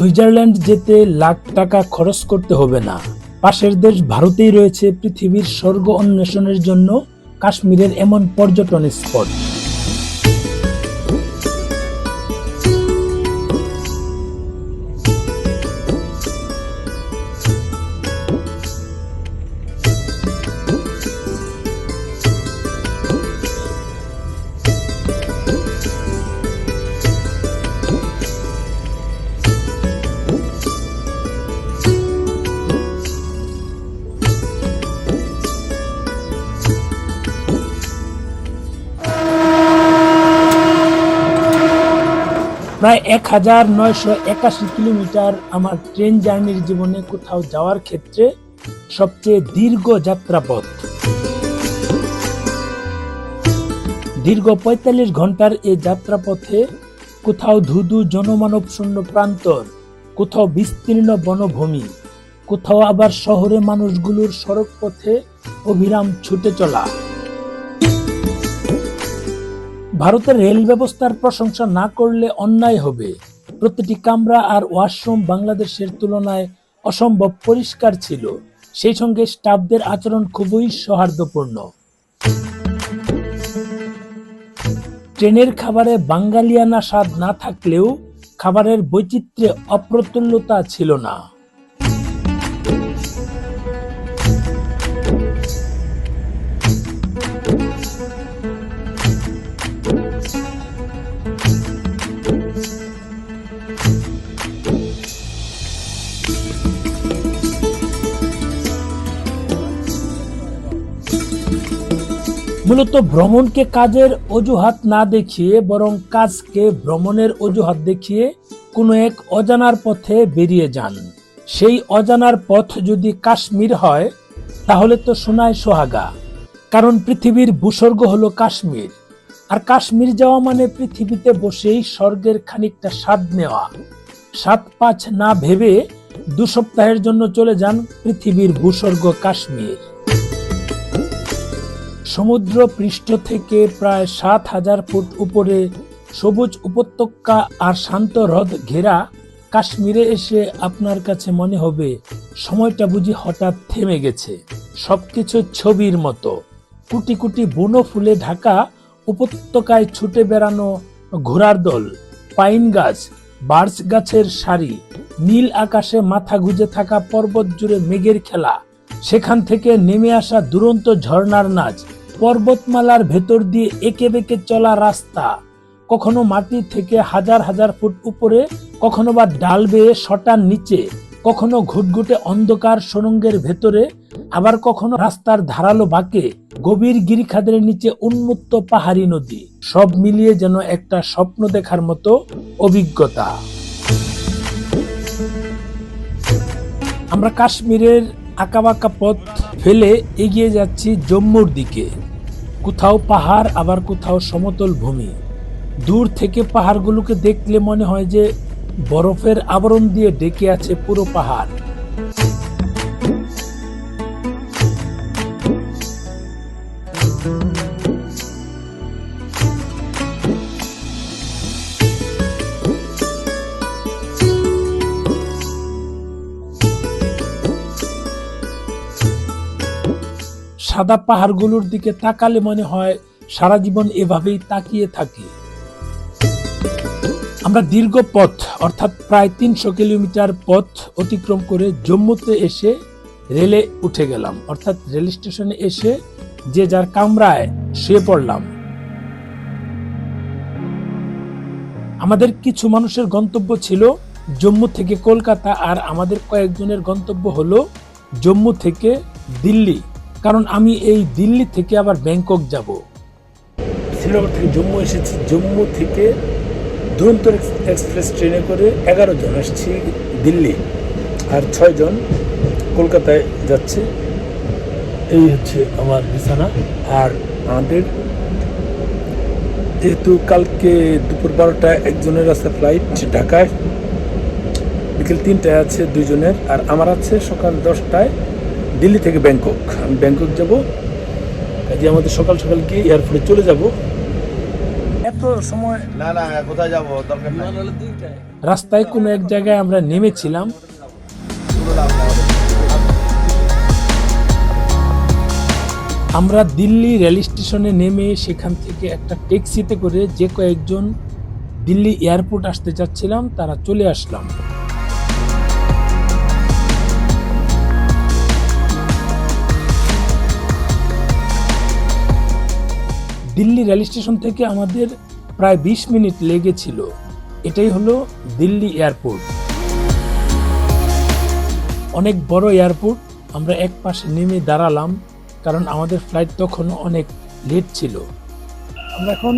Switzerland যেতে লাখ টাকা খরচ করতে হবে না। পাশের দেশ ভারতেই রয়েছে পৃথিবীর স্বর্গ অন্বেষণের জন্য কাশ্মীরের এমন পর্যটন স্পট। প্রায় 1981 কিলোমিটার আমার ট্রেন জার্নির জীবনে কোথাও যাওয়ার ক্ষেত্রে সবচেয়ে দীর্ঘ যাত্রাপথ। দীর্ঘ 45 ঘন্টার এই যাত্রাপথে কোথাও ধুধু জনমানব শূন্য প্রান্তর, কোথাও বিস্তীর্ণ বনভূমি, কোথাও আবার শহরে মানুষগুলোর সড়ক পথে অবিরাম ছুটে চলা। ভারতের রেল ব্যবস্থার প্রশংসা না করলে অন্যায় হবে। প্রতিটি কামরা আর ওয়াশরুম বাংলাদেশের তুলনায় অসম্ভব পরিষ্কার ছিল। সেই সঙ্গে স্টাফদের আচরণ খুবই সৌহার্দ্যপূর্ণ। ট্রেনের খাবারে বাঙালিয়ানা স্বাদ না থাকলেও খাবারের বৈচিত্র্যে অপ্রতুল্যতা ছিল না। মূলত ভ্রমণকে কাজের অজুহাত না দেখিয়ে বরং কাজকে ভ্রমণের অজুহাত দেখিয়ে কোনো এক অজানার পথে বেরিয়ে যান। সেই অজানার পথ যদি কাশ্মীর হয় তাহলে তো সোনায় সোহাগা। কারণ পৃথিবীর ভূস্বর্গ হলো কাশ্মীর, আর কাশ্মীর যাওয়া মানে পৃথিবীতে বসেই স্বর্গের খানিকটা স্বাদ নেওয়া। 7-5 না ভেবে 2 সপ্তাহের জন্য চলে যান পৃথিবীর ভূস্বর্গ কাশ্মীর। সমুদ্র পৃষ্ঠ থেকে প্রায় 7000 ফুট উপরে সবুজ উপত্যকা আর শান্ত হ্রদ ঘেরা কাশ্মীরে এসে আপনার কাছে মনে হবে সময়টা বুঝি হঠাৎ থেমে গেছে। সবকিছু ছবির মতো। কোটি কোটি বন ফুলে ঢাকা উপত্যকায় ছুটে বেড়ানো ঘোড়ার দল, পাইন গাছ, বার্চ গাছের সারি, নীল আকাশে মাথা গুঁজে থাকা পর্বত জুড়ে মেঘের খেলা, সেখান থেকে নেমে আসা দুরন্ত ঝর্ণার নাচ, পর্বতমালার ভেতর দিয়ে এঁকে বেঁকে চলা রাস্তা, কখনো মাটি থেকে হাজার হাজার ফুট উপরে, কখনো বা ডাল বেয়ে শটার নিচে, কখনো ঘুটঘুটে অন্ধকার সুড়ঙ্গের ভেতরে, আবার কখনো রাস্তার ধারালো বাঁকে গভীর গিরিখাদের নিচে উন্মুক্ত পাহাড়ি নদী। সব মিলিয়ে যেন একটা স্বপ্ন দেখার মতো অভিজ্ঞতা। আমরা কাশ্মীরের আঁকাবাঁকা পথ ফেলে এগিয়ে যাচ্ছি জম্মুর দিকে। কোথাও পাহাড়, আবার কোথাও সমতল ভূমি। দূর থেকে পাহাড়গুলোকে দেখলে মনে হয় যে বরফের আবরণ দিয়ে ঢেকে আছে পুরো পাহাড়। সাদা পাহাড়গুলোর দিকে তাকালে মনে হয় সারা জীবন এভাবেই তাকিয়ে থাকি। আমরা দীর্ঘ পথ অর্থাৎ প্রায় 300 কিলোমিটার পথ অতিক্রম করে জম্মুতে এসে রেলে উঠে গেলাম, অর্থাৎ রেল স্টেশনে এসে যে যার কামরায় শুয়ে পড়লাম। আমাদের কিছু মানুষের গন্তব্য ছিল জম্মু থেকে কলকাতা, আর আমাদের কয়েকজনের গন্তব্য হলো জম্মু থেকে দিল্লি। কারণ আমি এই দিল্লি থেকে আবার ব্যাংকক যাব। শ্রীনগর থেকে জম্মু এসেছি, জম্মু থেকে দুরন্ত এক্সপ্রেস ট্রেনে করে 11 জন আসছি দিল্লি, আর 6 জন কলকাতায় যাচ্ছে। এই হচ্ছে আমার বিছানা। আর আমাদের যেহেতু কালকে দুপুর 12টায় একজনের আছে ফ্লাইট ঢাকায়, বিকেল 3টায় আছে 2 জনের, আর আমার আছে সকাল 10টায় দিল্লি থেকে ব্যাংকক। আমি ব্যাংকক যাব, কাজে আমাদের সকাল সকাল গিয়ে এয়ারপোর্টে চলে যাব। এত তো সময় না না কোথায় যাবো দরকার নাই রাস্তায় কোনো এক জায়গায় আমরা নেমেছিলাম। পুরো লাভ নাই আমাদের। আমরা দিল্লি রেল স্টেশনে নেমে সেখান থেকে একটা ট্যাক্সিতে করে যে কয়েকজন দিল্লি এয়ারপোর্ট আসতে চাচ্ছিলাম তারা চলে আসলাম। দিল্লি রেল স্টেশন থেকে আমাদের প্রায় 20 মিনিট লেগেছিল। এটাই হলো দিল্লি এয়ারপোর্ট। অনেক বড় এয়ারপোর্ট। আমরা এক পাশে নেমে দাঁড়ালাম কারণ আমাদের ফ্লাইট তখনও অনেক লেট ছিল। আমরা এখন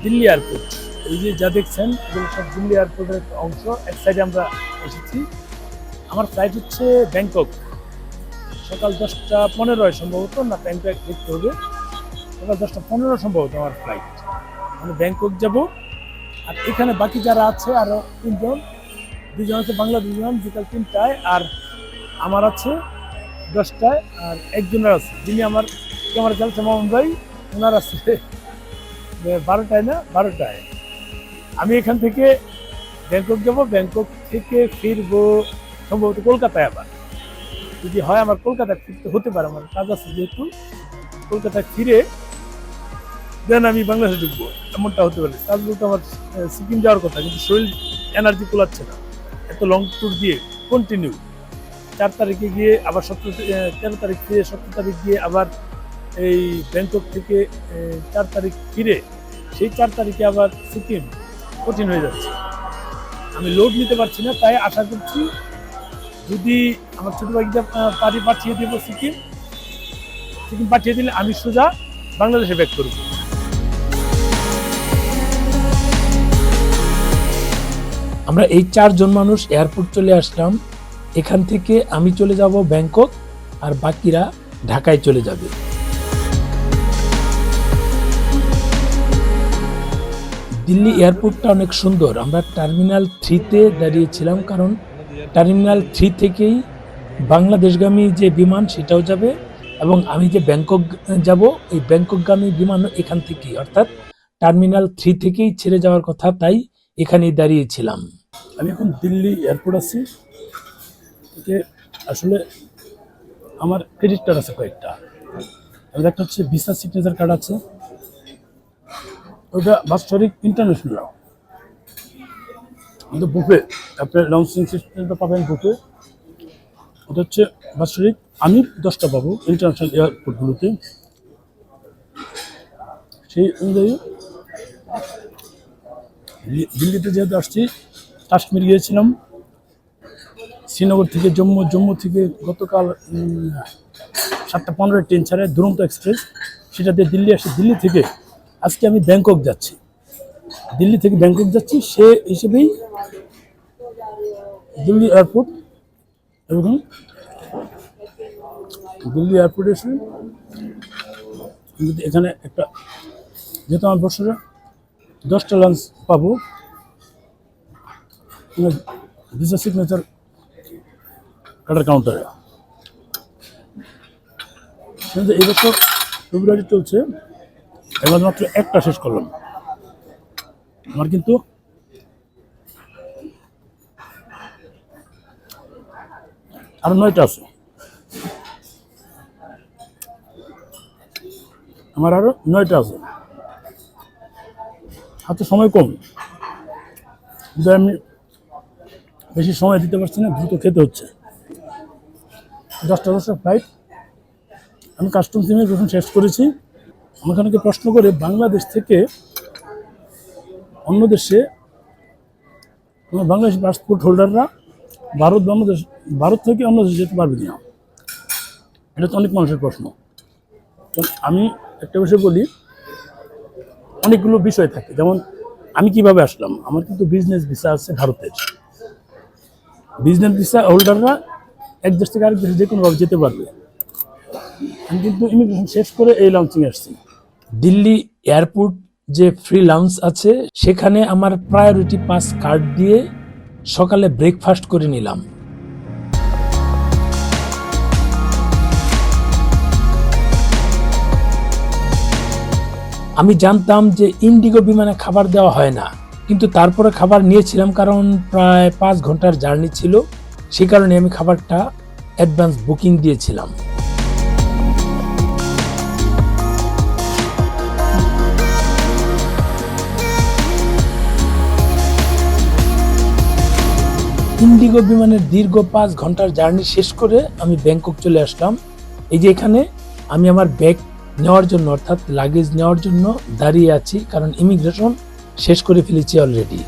দিল্লি এয়ারপোর্ট, এই যে যা দেখছেন এগুলো সব দিল্লি এয়ারপোর্টের অংশ। এক সাইডে আমরা এসেছি। আমার ফ্লাইট হচ্ছে ব্যাংকক, সকাল 10:15 সম্ভবত, না টাইমটা দেখতে হবে, সকাল 10:15 সম্ভবত আমার ফ্লাইট। আমি ব্যাংকক যাব। আর এখানে বাকি যারা আছে আরও 3 জন, 2 জন আছে বাংলা, 2 জন বিকাল 3টায়, আর আমার আছে 10টায়, আর একজনের আছে যিনি আমার ক্যামেরা চালাচ্ছে মামুন ভাই, ওনার আছে 12টায়, না 12টায়। আমি এখান থেকে ব্যাংকক যাব, ব্যাংকক থেকে ফিরবো সম্ভবত কলকাতায়। আবার যদি হয় আমার কলকাতায় ফিরতে হতে পারে, আমার কাজ আছে যেহেতু। কলকাতায় ফিরে দেন আমি বাংলাদেশে ঢুকবো, এমনটা হতে পারে। কাজ বলতে আমার সিকিম যাওয়ার কথা, কিন্তু শরীর এনার্জি কুলাচ্ছে না এত লং ট্যুর দিয়ে কন্টিনিউ। 4 তারিখে গিয়ে আবার 13 তারিখ ফিরে, 17 তারিখ গিয়ে আবার এই ব্যাংকক থেকে 4 তারিখ ফিরে, সেই 4 তারিখে আবার সিকিম, কঠিন হয়ে যাচ্ছে। আমি লোড নিতে পারছি না, তাই আশা করছি যদি আমার ছোটো ভাইটা পাঠিয়ে দেবো সিকিম পাঠিয়ে দিলে আমি সোজা বাংলাদেশে ব্যাক করব। আমরা এই 4 জন মানুষ এয়ারপোর্ট চলে আসলাম। এখান থেকে আমি চলে যাব ব্যাংকক, আর বাকিরা ঢাকায় চলে যাবে। দিল্লি এয়ারপোর্টটা অনেক সুন্দর। আমরা টার্মিনাল 3-তে দাঁড়িয়েছিলাম, কারণ টার্মিনাল 3 থেকেই বাংলাদেশগামী যে বিমান সেটাও যাবে, এবং আমি যে ব্যাংকক যাব এই ব্যাংককগামী বিমানও এখান থেকেই, অর্থাৎ টার্মিনাল 3 থেকেই ছেড়ে যাওয়ার কথা, তাই এখানেই দাঁড়িয়েছিলাম। আমি এখন দিল্লি এয়ারপোর্ট আছি। আসলে আমার ক্রেডিট কার্ড আছে কয়েকটা, একটা হচ্ছে ভিসা সিগনেচার কার্ড আছে, ওটা বাৎসরিক ইন্টারন্যাশনাল, কিন্তু বুফে আপনার লঞ্চিং সিস্টেমটা পাবেন বুফে। ওটা হচ্ছে বাৎসরিক, আমি 10টা পাবো ইন্টারন্যাশনাল এয়ারপোর্টগুলোতে। সেই অনুযায়ী দিল্লিতে যেহেতু আসছি, কাশ্মীর গিয়েছিলাম, শ্রীনগর থেকে জম্মু, জম্মু থেকে গতকাল 7:15 ট্রেন ছাড়ে দুরন্ত এক্সপ্রেস, সেটা দিয়ে দিল্লি আসে। দিল্লি থেকে আজকে আমি ব্যাংকক যাচ্ছি, দিল্লি থেকে ব্যাংকক যাচ্ছি, সে হিসেবেই দিল্লি এয়ারপোর্ট। এবং দিল্লি এয়ারপোর্টে এসে এখানে একটা, যেহেতু আমার বছরে 10টা লাঞ্চ পাবো, ভিসা সিগনেচার কার্ডের কাউন্টারে। এই বছর ফেব্রুয়ারি চলছে, এবার মাত্র একটা শেষ করলাম। আমার কিন্তু আরো 9টা আছে, আমার আরো 9টা আছে, হাতে সময় কম, কিন্তু আমি বেশি সময় দিতে পারছি না, দ্রুত খেতে হচ্ছে। 10টা ফ্লাইট, আমি কাস্টমস ইমিগ্রেশন শেষ করেছি। আমাকে অনেকে প্রশ্ন করে বাংলাদেশ থেকে অন্য দেশে, বাংলাদেশ পাসপোর্ট হোল্ডাররা ভারত থেকে অন্য দেশে যেতে পারবে কিনা, এটা তো অনেক মানুষের প্রশ্ন। তো আমি একটা বিষয় বলি, অনেকগুলো বিষয় থাকে, যেমন আমি কিভাবে আসলাম। আমার কিন্তু বিজনেস ভিসা আছে ভারতের। বিজনেস ভিসা হোল্ডাররা এক দেশ থেকে আরেক দেশে যে কোনোভাবে যেতে পারবে। আমি কিন্তু ইমিগ্রেশন শেষ করে এই লঞ্চিংয়ে আসছি। দিল্লি এয়ারপোর্ট যে ফ্রি লাউঞ্জ আছে, সেখানে আমার প্রায়োরিটি পাস কার্ড দিয়ে সকালে ব্রেকফাস্ট করে নিলাম। আমি জানতাম যে ইন্ডিগো বিমানে খাবার দেওয়া হয় না, কিন্তু তারপরে খাবার নিয়েছিলাম কারণ প্রায় 5 ঘন্টার জার্নি ছিল। সে কারণে আমি খাবারটা অ্যাডভান্স বুকিং দিয়েছিলাম। ইন্ডিগো বিমানের দীর্ঘ 5 ঘন্টার জার্নি শেষ করে আমি ব্যাংকক চলে আসলাম। এই যে এখানে আমি আমার ব্যাগ নেওয়ার জন্য অর্থাৎ লাগেজ নেওয়ার জন্য দাঁড়িয়ে আছি, কারণ ইমিগ্রেশন শেষ করে ফেলেছি অলরেডি।